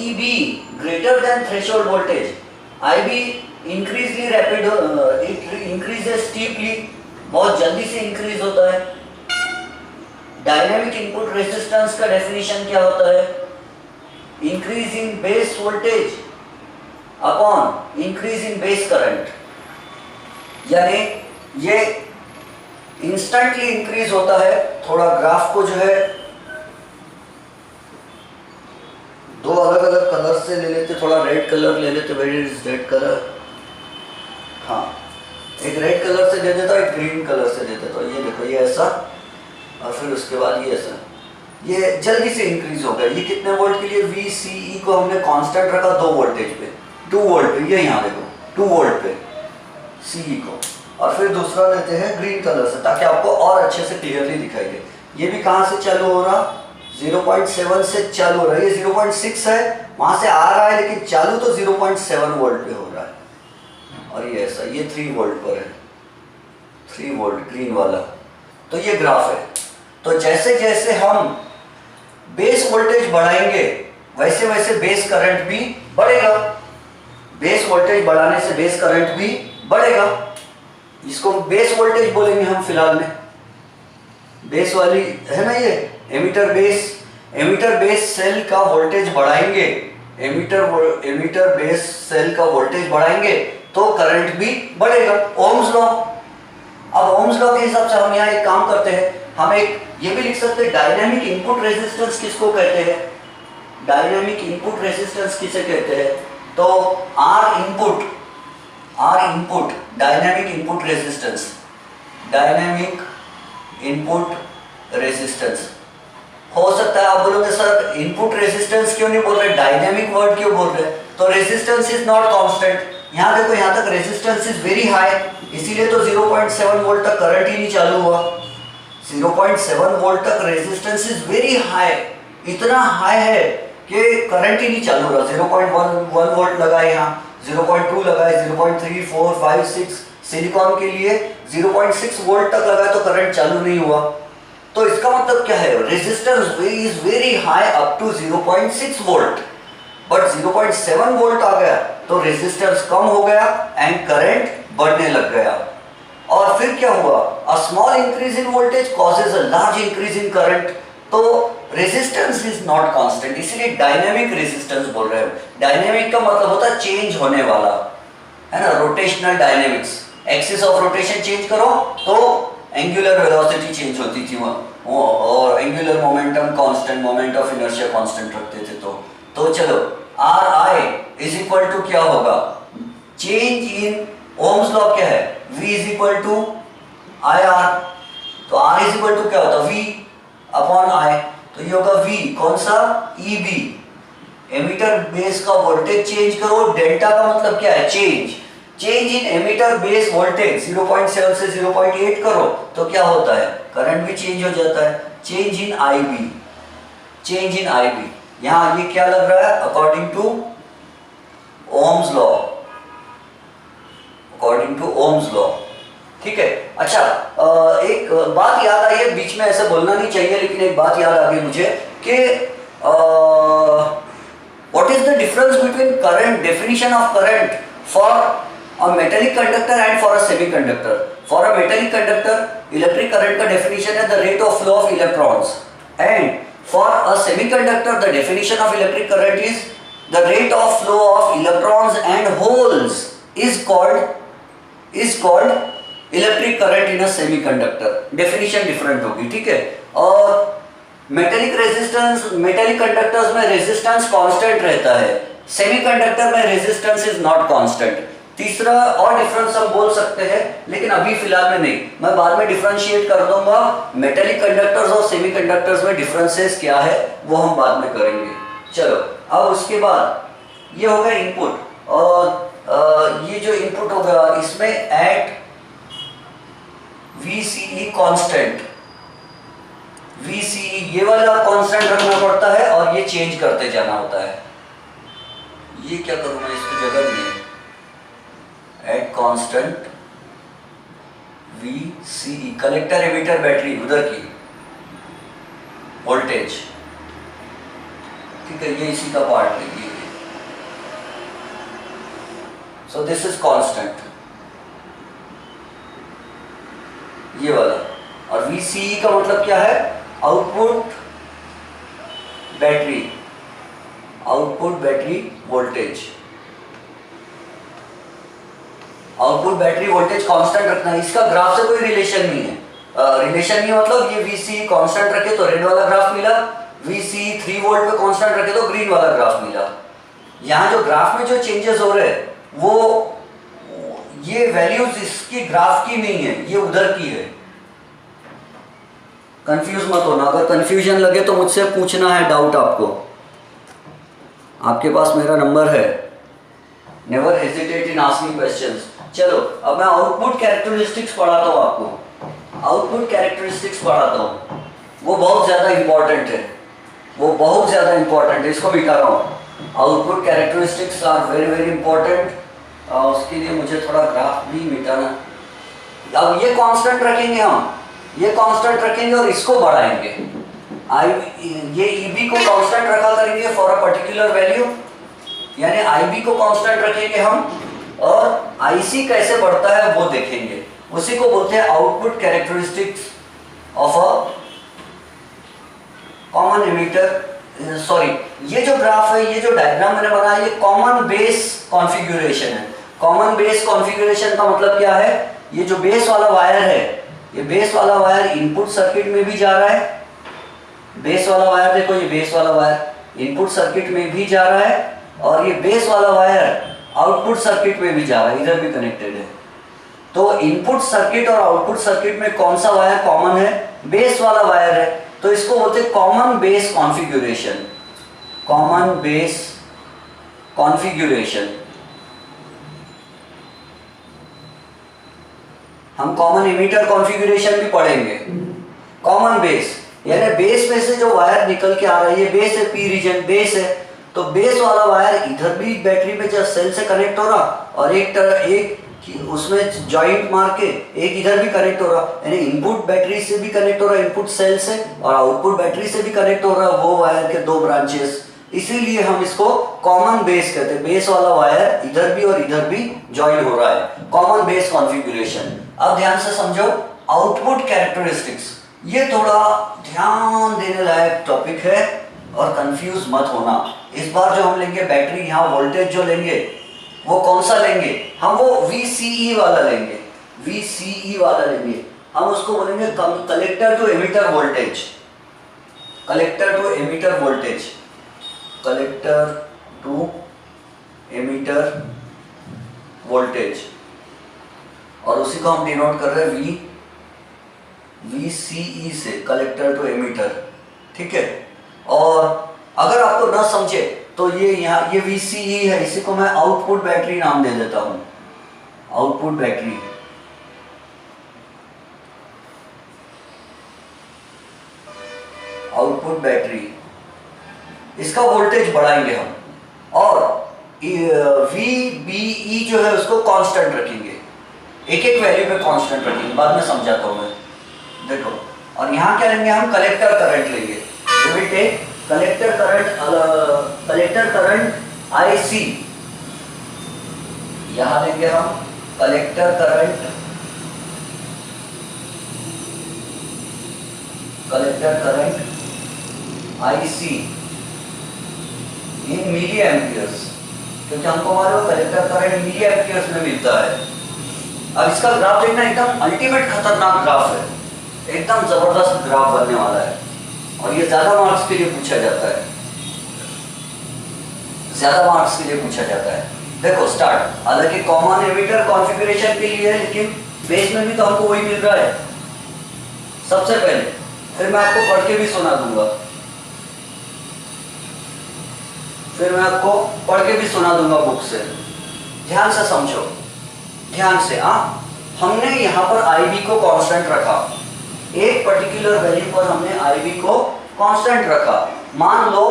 EB greater than threshold voltage, IB increasingly rapid, it increases steeply, बहुत जल्दी से इंक्रीज होता है। डायनेमिक इनपुट रेजिस्टेंस का डेफिनेशन क्या होता है? Increase in base voltage upon increase in base current, यानी ये इंस्टेंटली इंक्रीज होता है। थोड़ा ग्राफ को जो है 2 अलग अलग कलर से ले लेते, थोड़ा रेड कलर ले लेते, वेयर इज रेड कलर, हाँ, एक रेड कलर से दे देता, एक ग्रीन कलर से दे देता। ये देखो, ये ऐसा, और फिर उसके बाद ये ऐसा, ये जल्दी से इंक्रीज हो गया। ये कितने वोल्ट के लिए? VCE को हमने कांस्टेंट रखा 2 वोल्टेज पे, 2 वोल्ट पे, ये यहाँ देखो 2 वोल्ट पे CE को, और फिर दूसरा लेते हैं ग्रीन कलर से ताकि आपको और अच्छे से क्लियरली दिखाई दे। ये भी कहाँ से चालू हो रहा? 0.7 से चालू हो रहा है, ये 0.6 है, वहाँ से आ रहा है, लेकिन चालू तो 0.7 वोल्ट पे हो रहा है। और ये ऐसा, ये 3 वोल्ट पर है, 3 वोल्ट ग्रीन वाला। तो ये ग्राफ है। तो जैसे जैसे हम बेस वोल्टेज बढ़ाएंगे वैसे वैसे बेस करंट भी बढ़ेगा। बेस वोल्टेज बढ़ाने से बेस करंट भी बढ़ेगा। इसको बेस वोल्टेज बोलेंगे हम फिलहाल में। बेस वाली है ना ये एमीटर बेस सेल का वोल्टेज बढ़ाएंगे, एमीटर बेस सेल का वोल्टेज बढ़ाएंगे तो करंट भी बढ़ेगा। Ohm's law. अब ओम्स लॉ के हिसाब से हम यहाँ एक काम करते हैं, हम एक ये भी लिख सकते हैं डायनेमिक इनपुट रेजिस्टेंस किसको कहते हैं। डायनेमिक इनपुट रेजिस्टेंस किसे कहते हैं? तो R input dynamic input resistance हो सकता है। आप बोलोगे सर इनपुट रेजिस्टेंस क्यों नहीं बोल रहे, डायनेमिक वर्ड क्यों बोल रहे? तो रेजिस्टेंस इज नॉट कांस्टेंट। यहाँ देखो, यहाँ तक रेजिस्टेंस इज वेरी हाई, इसीलिए तो 0.7 वोल्ट तक करंट ही नहीं चालू हुआ। 0.7 वोल्ट तक रेजिस्टेंस इज वेरी हाई, इतना हाई है कि करंट ही नहीं चालू रहा। 0.1 वोल्ट लगाए, यहाँ 0.2 लगाए, 0.3, 4, 5, 6 सिलिकॉन के लिए 0.6 वोल्ट तक लगाए तो करंट चालू नहीं हुआ। तो इसका मतलब क्या है, resistance is very high up to 0.6 volt, but 0.7 volt आ गया तो रेजिस्टेंस कम हो गया एंड करंट बढ़ने लग गया। और फिर क्या हुआ, a small increase in voltage causes a large increase in current. तो रेजिस्टेंस इज नॉट कांस्टेंट, इसीलिए डायनेमिक रेजिस्टेंस बोल रहे हैं। डायनेमिक का मतलब होता है चेंज होने वाला, है ना, rotational dynamics. Axis of rotation change करो तो एंगुलर वेलोसिटी चेंज होती थी वो, और angular momentum constant, moment of inertia constant रखते थे। तो चलो R I is equal to क्या होगा, चेंज इन ओम्स लॉ क्या है, V is equal to I R. तो R इज इक्वल टू क्या होता है, V अपॉन I। तो ये होगा V कौन सा, EB, एमीटर बेस का वोल्टेज चेंज करो। डेल्टा का मतलब क्या है, change in emitter base voltage 0.7 से 0.8 करो तो क्या होता है, करंट भी चेंज हो जाता है। चेंज इन IB, यहां ये क्या लग रहा है, अकॉर्डिंग टू ओम्स लॉ, ठीक है। अच्छा, एक बात याद आई है, बीच में ऐसे बोलना नहीं चाहिए लेकिन एक बात याद आ गई मुझे कि what is the difference between current, definition of current for a metallic conductor and for a semiconductor. For a metallic conductor, electric current का definition है the rate of flow of electrons, and for a semiconductor the definition of electric current is the rate of flow of electrons and holes is called electric current in a semiconductor. Definition different होगी, ठीक है। और metallic conductors में resistance constant रहता है, semiconductor में resistance is not constant. तीसरा और डिफरेंस हम बोल सकते हैं लेकिन अभी फिलहाल में नहीं, मैं बाद में डिफरेंशिएट कर दूंगा मेटेलिक कंडक्टर्स और सेमीकंडक्टर्स में डिफरेंसेस क्या है वो हम बाद में करेंगे। चलो, अब उसके बाद ये हो गया इनपुट, और ये जो इनपुट होगा इसमें एट VCE कांस्टेंट, VCE ये वाला कांस्टेंट रखना पड़ता है और ये चेंज करते जाना होता है। ये क्या करूं मैं, इसकी जगह नहीं है, at constant VCE, collector emitter battery उधर की वोल्टेज, ठीक है, ये इसी का पार्ट है ये। सो दिस इज कांस्टेंट, ये वाला। और VCE का मतलब क्या है, output battery voltage, output battery voltage constant रखना है। इसका ग्राफ से कोई रिलेशन नहीं है, रिलेशन नहीं मतलब ये VCE कांस्टेंट रखे तो रेड वाला ग्राफ मिला, VCE 3 वोल्ट पे कांस्टेंट रखे तो ग्रीन वाला ग्राफ मिला। यहाँ जो ग्राफ में जो चेंजेस हो रहे हैं वो ये वैल्यूज इसकी ग्राफ की नहीं है, ये उधर की है। कंफ्यूज मत होना, अगर कंफ्यूजन लगे तो मुझसे पूछना है डाउट आपको, आपके पास मेरा नंबर है, never hesitate in asking questions. चलो, अब मैं आउटपुट कैरेक्टरिस्टिक्स पढ़ाता हूँ आपको, आउटपुट कैरेक्टरिस्टिक्स पढ़ाता हूँ, वो बहुत ज़्यादा इंपॉर्टेंट है, इसको मिटा रहा हूँ। Output characteristics are very very important. उसके लिए मुझे थोड़ा ग्राफ भी मिटाना, अब ये कांस्टेंट रखेंगे हम, ये कांस्टेंट रखेंगे और इसको बढ़ाएंगे। ये EB को कांस्टेंट रखा करेंगे फॉर अ पर्टिकुलर वैल्यू, यानी IB को कांस्टेंट रखेंगे हम और IC कैसे बढ़ता है वो देखेंगे। उसी को बोलते हैं output characteristics of a common emitter. Sorry, ये जो ग्राफ है, ये जो डायग्राम मैंने बनाया, ये कॉमन बेस कॉन्फ़िगरेशन है। कॉमन बेस कॉन्फ़िगरेशन का मतलब क्या है? ये जो बेस वाला वायर है, ये बेस वाला वायर इनपुट सर्किट में भी जा रहा है। बेस वाला वायर देखो, ये बेस वाला वायर इनपुट सर्किट में भी जा रहा है और ये बेस वाला वायर आउटपुट सर्किट में भी जा रहा है, इधर भी कनेक्टेड है। तो इनपुट सर्किट और आउटपुट सर्किट में कौन सा वायर कॉमन है? बेस वाला वायर है। तो इसको बोलते हैं common base configuration. Common base configuration. हम कॉमन एमिटर कॉन्फ़िगरेशन भी पढ़ेंगे। कॉमन बेस यानी बेस में से जो वायर निकल के आ रहा है, ये बेस है, पी रीजन बेस है, तो बेस वाला वायर इधर भी बैटरी में जब सेल से कनेक्ट हो रहा और एक उसमें जॉइंट मार के एक इधर भी कनेक्ट हो रहा, यानी इनपुट बैटरी से भी कनेक्ट हो रहा, इनपुट सेल से, और आउटपुट बैटरी से भी कनेक्ट हो रहा वो वायर के दो ब्रांचेस। इसीलिए हम इसको कॉमन बेस कहते हैं। बेस वाला वायर इधर भी और इधर भी जॉइन हो रहा है, कॉमन बेस कॉन्फ़िगरेशन। अब ध्यान से समझो आउटपुट कैरेक्टरिस्टिक्स, ये थोड़ा ध्यान देने लायक टॉपिक है और कंफ्यूज मत होना। इस बार जो हम लेंगे बैटरी, यहाँ वोल्टेज जो लेंगे वो कौन सा लेंगे? हम वो VCE वाला लेंगे, VCE वाला लेंगे। हम उसको बोलेंगे collector to emitter voltage, collector to emitter voltage, collector to emitter voltage, और उसी को हम डिनोट कर रहे हैं VCE से, कलेक्टर टू एमिटर। ठीक है। और अगर आपको ना समझे तो ये यहाँ ये VCE है, इसी को मैं आउटपुट बैटरी नाम दे देता हूँ, आउटपुट बैटरी। आउटपुट बैटरी, इसका वोल्टेज बढ़ाएंगे हम, और VBE जो है उसको कांस्टेंट रखेंगे, एक एक वैल्यू पे कांस्टेंट रखेंगे, बाद में समझाता हूँ मैं। देखो, और यहाँ क्या लेंगे हम? कलेक्टर करंट लेंगे। We will take collector current IC, यहाँ लेंगे हम कलेक्टर करंट IC इन मिली एम्पियर्स, क्योंकि हमको मालूम कलेक्टर करंट मिली एम्पियर्स में मिलता है। अब इसका ग्राफ देखना, एकदम अल्टीमेट खतरनाक ग्राफ है, एकदम जबरदस्त ग्राफ बनने वाला है, और ये ज्यादा मार्क्स के लिए पूछा जाता है, ज्यादा मार्क्स के लिए पूछा जाता है। देखो स्टार्ट, हालांकि कॉमन एमिटर कॉन्फ़िगरेशन के लिए है, लेकिन बेस में भी तो हमको वही मिल रहा है सबसे पहले। फिर मैं आपको पढ़ के भी सुना दूंगा, फिर मैं आपको पढ़ के भी सुना दूंगा बुक से। ध्यान से समझो, ध्यान से। हमने यहाँ पर IB को कांस्टेंट रखा, एक पर्टिकुलर वैल्यू पर हमने IB को कांस्टेंट रखा। मान लो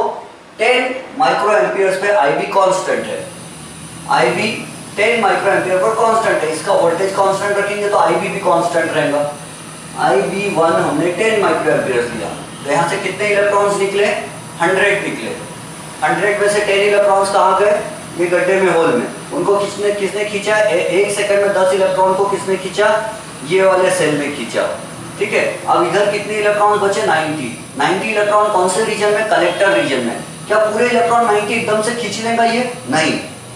10 माइक्रो एम्पियर्स पे IB कांस्टेंट है, IB 10 micro ampere per constant है, इसका वोल्टेज कांस्टेंट रखेंगे तो IB भी कांस्टेंट रहेगा। IB1 हमने 10 माइक्रो एम्पियर्स लिया, तो यहाँ से कितने इलेक्ट्रॉन्स निकले? 100 निकले। 100 में से 10 इलेक्ट्रॉन्स कहाँ गए? ये गड्ढे में, होल में। उनको किसने खींचा? एक सेकंड में 10 इलेक्ट्रॉन को किसने खींचा? ये वाले सेल में खींचा। ठीक है। अब इधर कितने इलेक्ट्रॉन बचे? 90 इलेक्ट्रॉन कौन से रीजन में? कलेक्टर रीजन में। क्या पूरे इलेक्ट्रॉन 90 एकदम से खींच लेगा ये? नहीं,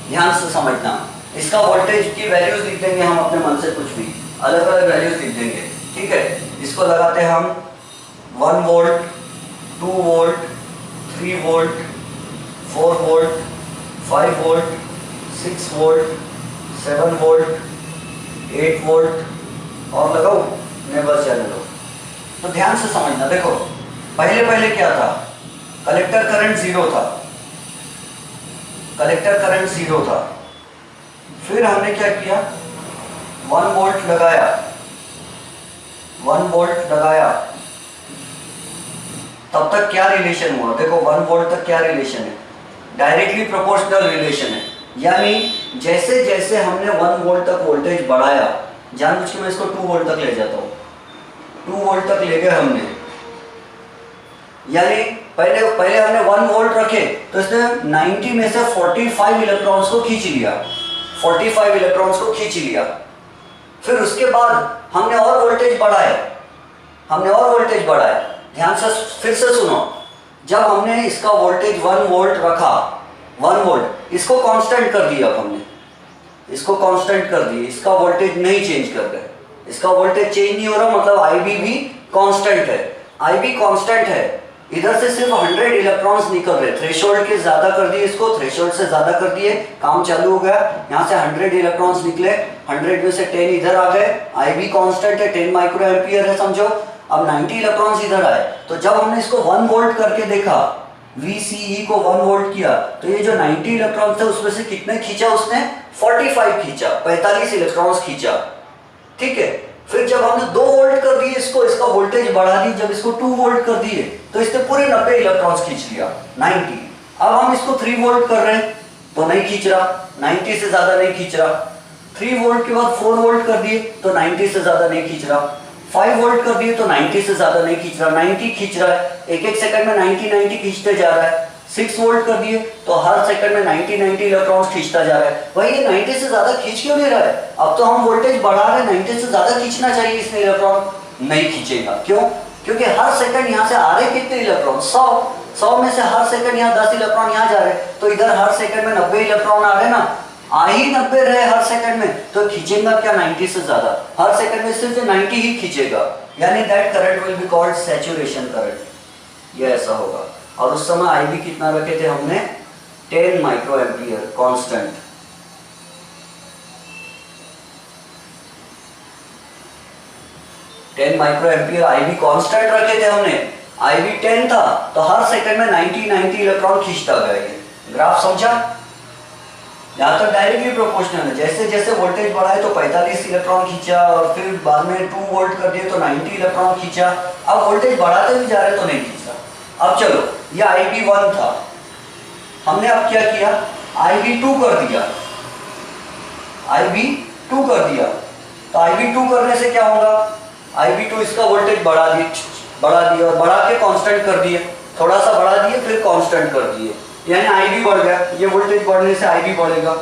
ध्यान से समझना। इसका वोल्टेज की वैल्यूज लिख देंगे हम अपने मन से, कुछ भी अलग अलग वैल्यूज लिख देंगे। ठीक है। इसको लगाते हैं हम 1 volt, 2 volt, 3 volt, 4 volt, 5 volt, 6 volt, 7 volt, 8 volt, और लगाओ नेबर चैनल हो। तो ध्यान से समझना। देखो पहले क्या था? कलेक्टर करंट 0 था, कलेक्टर करंट 0 था। फिर हमने क्या किया? 1 वोल्ट लगाया, 1 वोल्ट लगाया। तब तक क्या रिलेशन हुआ? देखो 1 वोल्ट तक क्या रिलेशन है? डायरेक्टली प्रोपोर्शनल रिलेशन है। यानी जैसे जैसे हमने 1 वोल्ट तक वोल्टेज बढ़ाया, जानबूझ के मैं इसको 2 वोल्ट तक ले जाता हूँ, 2 वोल्ट तक ले गए हमने, यानी पहले हमने 1 वोल्ट रखे तो इसने 90 में से 45 इलेक्ट्रॉन्स को खींच लिया, 45 इलेक्ट्रॉन्स को खींच लिया। फिर उसके बाद हमने और वोल्टेज बढ़ाया, ध्यान से फिर से सुनो। जब हमने इसका वोल्टेज 1 वोल्ट रखा, 1 वोल्ट, इसको कांस्टेंट कर दिया, अब हमने इसको कांस्टेंट कर दिया, इसका वोल्टेज नहीं चेंज कर रहे, इसका वोल्टेज चेंज नहीं हो रहा, मतलब IB भी कांस्टेंट है, IB कांस्टेंट है। इधर से सिर्फ 100 इलेक्ट्रॉन्स निकल रहे, थ्रेशोल्ड के ज्यादा कर दिए इसको, थ्रेशोल्ड से ज्यादा कर दिए, काम चालू हो गया, यहाँ से 100 इलेक्ट्रॉन्स निकले, 100 में से 10 इधर आ गए, IB कांस्टेंट है, 10 माइक्रो एम्पियर है समझो। अब 90 इलेक्ट्रॉन्स इधर आए, तो जब हमने इसको 1 वोल्ट करके देखा, VCE को 1 वोल्ट किया, तो ये जो 90 इलेक्ट्रॉन्स थे उसमें से कितने खींचा उसने, 45 खींचा, 45 इलेक्ट्रॉन्स खींचा, ठीक है। फिर जब हमने 2 वोल्ट कर दिए इसको, इसका वोल्टेज बढ़ा दी, जब इसको 2 वोल्ट कर दिए तो इसने पूरे 90 इलेक्ट्रॉन्स खींच लिया, 90। अब हम इसको 3 वोल्ट कर रहे हैं तो नहीं खींच रहा, 90 से ज्यादा नहीं खींच रहा। 3 वोल्ट के बाद 4 वोल्ट कर दिए तो 90 से ज्यादा नहीं खींच रहा। 5 वोल्ट कर दिए तो 90 से ज्यादा नहीं खींच रहा, 90 खींच रहा है, एक सेकंड में 90 खींचते जा रहा है। 6 वोल्ट कर दिए तो हर सेकंड में 90 इलेक्ट्रॉन्स खींचता जा रहा है। भाई ये 90 से ज्यादा खींच क्यों नहीं रहा है? अब तो हम वोल्टेज बढ़ा रहे हैं, 90 से ज्यादा खींचना चाहिए इसने इलेक्ट्रॉन, नहीं खींचेगा। क्यों? क्योंकि हर सेकंड यहाँ से आ रहे कितने इलेक्ट्रॉन, 100 में से हर सेकंड यहाँ 10 इलेक्ट्रॉन यहाँ जा रहे, तो इधर हर सेकंड में 90 इलेक्ट्रॉन आ रहे ना, आ ही 90 रहे हर सेकंड में, तो खींचेगा क्या 90 से ज्यादा, हर सेकंड में सिर्फ 90 ही खींचेगा, यानी that current will be called saturation current, ये ऐसा होगा। और उस समय IB कितना रखे थे हमने, 10 micro ampere constant. Micro ampere IB constant रखे थे हमने, IB 10 था, तो हर सेकंड में 90 इलेक्ट्रॉन खींचता गया। ये ग्राफ समझा? यहाँ तक डायरेक्टली प्रोपोर्शनल है, जैसे जैसे वोल्टेज बढ़ाए तो 45 इलेक्ट्रॉन खींचा, और फिर बाद में 2 वोल्ट कर दिए तो 90 इलेक्ट्रॉन खींचा। अब वोल्टेज बढ़ाते भी जा रहे तो नहीं खींचा। अब चलो, ये IB 1 था, हमने अब क्या किया, IB 2 कर दिया, IB 2 कर दिया। तो IB 2 करने से क्या होगा, IB 2 इसका वोल्टेज बढ़ा दिया और बढ़ा के कांस्टेंट कर दिए, थोड़ा सा बढ़ा दिए फिर कांस्टेंट कर दिए, यानी IB बढ़ गया। ये वोल्टेज बढ़ने से IB बढ़ेगा,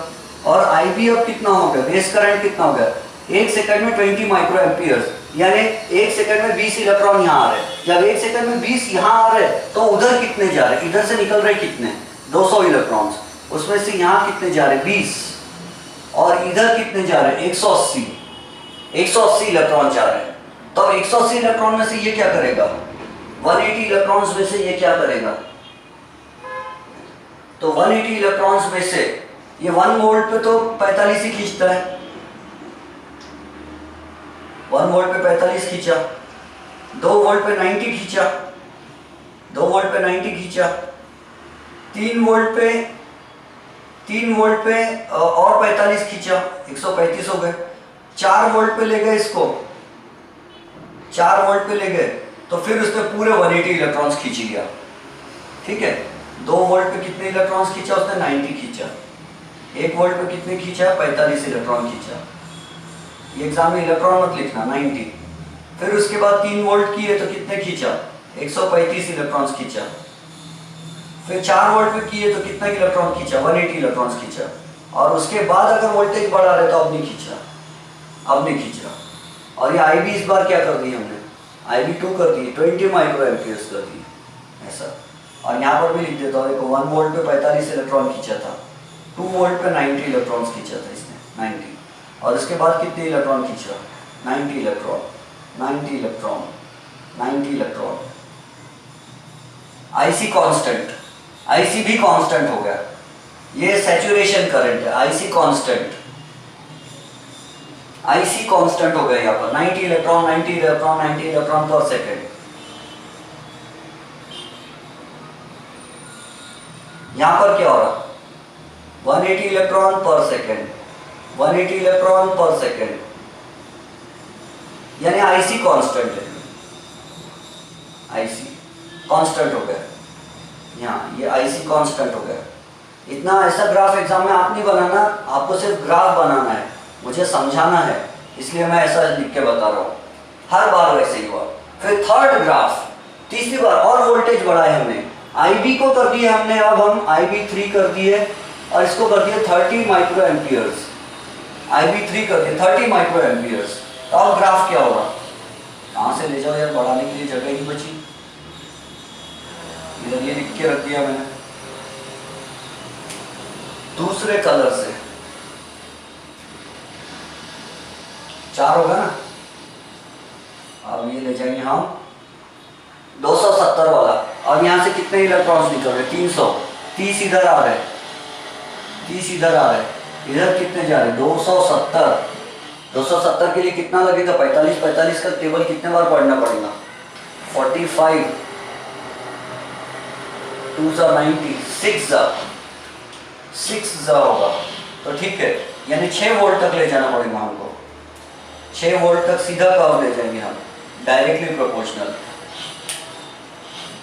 और IB अब कितना हो गया, बेस करंट कितना हो गया, 1 सेकंड में 20 माइक्रो एम्पियर्स, यानी 1 सेकंड में 20 इलेक्ट्रॉन यहाँ आ रहे। जब 1 सेकंड में 20 यहाँ आ रहे तो उधर कितने जा रहे, इधर से निकल रहे कितने, 200 इलेक्ट्रॉन्स, उसमें से यहाँ कितने जा रहे 20, और इधर कितने जा रहे 180 इलेक्ट्रॉन जा रहे हैं। तो 180 इलेक्ट्रॉन में से ये क्या करेगा, 180 इलेक्ट्रॉन्स में से ये क्या करेगा, तो 180 इलेक्ट्रॉन्स में से ये 1 वोल्ट पे तो 45 ही खींचता है, 1 वोल्ट पे 45 खींचा, 2 वोल्ट पे 90 खींचा, 2 वोल्ट पे 90 खींचा, 3 वोल्ट पे और 45 खींचा, 135 हो गए। 4 वोल्ट पे ले गए इसको, 4 वोल्ट पे ले गए तो फिर उसने पूरे 180 इलेक्ट्रॉन्स खींच लिया, ठीक है। 2 वोल्ट पे कितने इलेक्ट्रॉन्स खींचा उसने, 90 खींचा। 1 वोल्ट पे कितने खींचा, 45 इलेक्ट्रॉन खींचा। ये एग्जाम में इलेक्ट्रॉन मत लिखना, 90। फिर उसके बाद 3 वोल्ट किए तो कितने खींचा, 135 इलेक्ट्रॉन्स खींचा। फिर 4 वोल्ट पे किए तो कितने इलेक्ट्रॉन खींचा, 180 इलेक्ट्रॉन्स खींचा। और उसके बाद अगर वोल्टेज बढ़ा रहे तो अब नहीं खींच रहा। और ये IB इस बार क्या कर दी हमने, IB 2 कर दी, 20 माइक्रो एम्पियर्स कर दी, ऐसा। और यहाँ पर भी लिख देता हूँ, देखो 1 वोल्ट पे 45 इलेक्ट्रॉन खींचा था, 2 वोल्ट पे 90 इलेक्ट्रॉन्स खींचा था इसने, 90। और इसके बाद कितने इलेक्ट्रॉन खींचा, 90 इलेक्ट्रॉन। IC कांस्टेंट, IC भी कांस्टेंट हो गया, ये सैचुरेशन करंट है, IC कांस्टेंट हो गया यहाँ पर, 90 इलेक्ट्रॉन पर सेकेंड। यहाँ पर क्या हो रहा, 180 electron per second, 180 electron per second, यानी IC कांस्टेंट है, IC कांस्टेंट हो गया यहाँ, ये IC कांस्टेंट हो गया। इतना ऐसा ग्राफ एग्जाम में आप नहीं बनाना, आपको सिर्फ ग्राफ बनाना है, मुझे समझाना है इसलिए मैं ऐसा लिख के बता रहा हूँ, हर बार वैसे ही हुआ। फिर थर्ड ग्राफ, तीसरी बार और वोल्टेज बढ़ाए हमने, IB को कर दिए हमने, अब हम IB3 कर दिए और इसको कर दिए 30 माइक्रो एम्पियर्स। IB3 कर दिए 30 माइक्रो एम्पियर्स। तो अब ग्राफ क्या होगा, कहाँ से ले जाओ यार, बढ़ाने के लिए जगह ही बची, इधर ये लिख के रख दिया मैंने। दूसरे कलर से 4 होगा ना, अब ये ले जाएंगे हम 270 वाला, और यहाँ से कितने इलेक्ट्रॉन्स निकल रहे, 300, 30 इधर आ रहे, 30 इधर आ रहे, इधर कितने जा रहे, 270। 270 के लिए कितना लगेगा, 45, 45 का टेबल कितने बार पढ़ना पड़ेगा, 45, 2 जा 90, 6 जा होगा। तो ठीक है, यानी 6 वोल्ट तक ले जाना पड़ेगा हमको, 6 वोल्ट तक सीधा कर्व ले जाएंगे हम, डायरेक्टली प्रोपोर्शनल,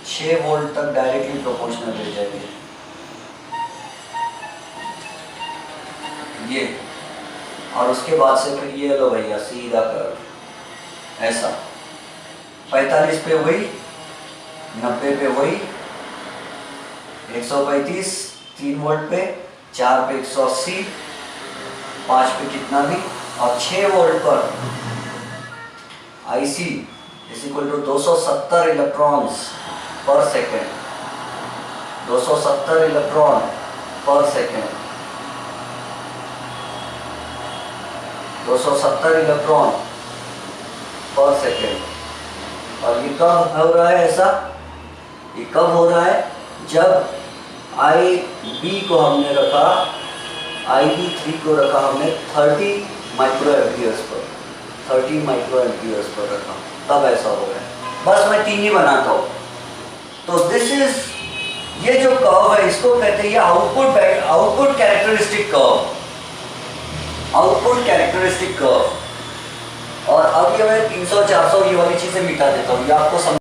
6 वोल्ट तक डायरेक्टली प्रोपोर्शनल ले जाएंगे ये, और उसके बाद से फिर ये लो भैया सीधा कर्व ऐसा, 45 पे वही, 90 पे वही, 135 3 वोल्ट पे, 4 पे 180, 5 पे कितना भी, और 6 वोल्ट पर IC is equal to 270 electrons per second, 270 electron per second, 270 electron per second. और ये कब हो रहा है ऐसा, ये कब हो रहा है, जब IB को हमने रखा, IB3 को रखा हमने 30 माइक्रो एम्पियर्स पर, 30 माइक्रो एम्पियर्स पर रखा, तब ऐसा हो रहा है। बस मैं 3 ही बनाता हूँ। तो दिस इज, ये जो कर्व है इसको कहते हैं output characteristic curve, output characteristic curve. और अब ये मैं 300 400 ये वाली चीजें मिटा देता हूँ, ये आपको